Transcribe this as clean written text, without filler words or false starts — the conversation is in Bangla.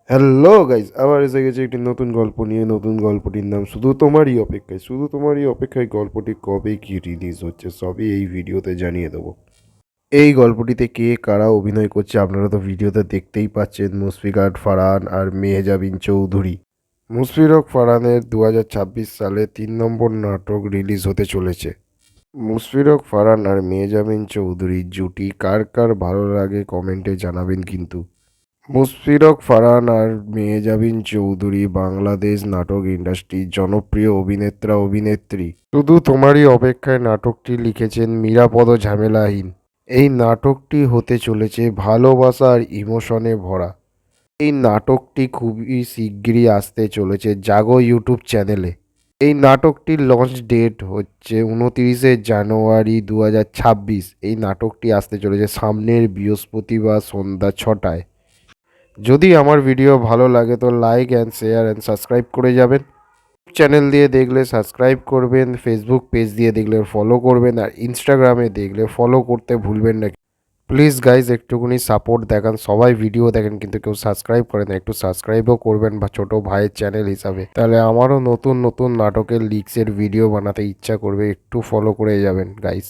হ্যালো গাইজ, আবার এসে গেছে একটি নতুন গল্প নিয়ে। নতুন গল্পটির নাম শুধু তোমারই অপেক্ষায়। শুধু তোমারই অপেক্ষায় গল্পটি কবে কি রিলিজ হচ্ছে সবই এই ভিডিওতে জানিয়ে দেবো। এই গল্পটিতে কে কারা অভিনয় করছে আপনারা তো ভিডিওতে দেখতেই পাচ্ছেন। মুশফিকাত ফারহান আর মেহজাবিন চৌধুরী। মুশফিরক ফারহানের 2026 সালে 3 নম্বর নাটক রিলিজ হতে চলেছে। মুশফিরক ফারহান আর মেহজাবিন চৌধুরীর জুটি কার কার ভালো লাগে কমেন্টে জানাবেন কিন্তু। মুশফিরক ফারহান আর মেহজাবিন চৌধুরী বাংলাদেশ নাটক ইন্ডাস্ট্রির জনপ্রিয় অভিনেতা অভিনেত্রী। শুধু তোমারই অপেক্ষায় নাটকটি লিখেছেন নিরাপদ ঝামেলাহীন। এই নাটকটি হতে চলেছে ভালোবাসা আর ইমোশনে ভরা। এই নাটকটি খুবই শিগগিরই আসতে চলেছে জাগো ইউটিউব চ্যানেলে। এই নাটকটির লঞ্চ ডেট হচ্ছে 29 জানুয়ারি 2026। এই নাটকটি আসতে চলেছে সামনের বৃহস্পতিবার সন্ধ্যা 6টায়। যদি আমার ভিডিও ভালো লাগে তো like and share and subscribe করে যাবেন। চ্যানেল দিয়ে দেখলে সাবস্ক্রাইব করবেন, ফেসবুক পেজ দিয়ে দেখলে ফলো করবেন, আর ইনস্টাগ্রামে দেখলে ফলো করতে ভুলবেন না। প্লিজ গাইজ একটুখানি সাপোর্ট দেখান। সবাই ভিডিও দেখেন কিন্তু কেউ সাবস্ক্রাইব করেন না, একটু সাবস্ক্রাইবও করবেন বা ছোট ভাইয়ের চ্যানেল হিসাবে। তাহলে আমারও নতুন নতুন নাটকের লিক্সের ভিডিও বানাতে ইচ্ছা করবে, একটু ফলো করে যাবেন গাইজ।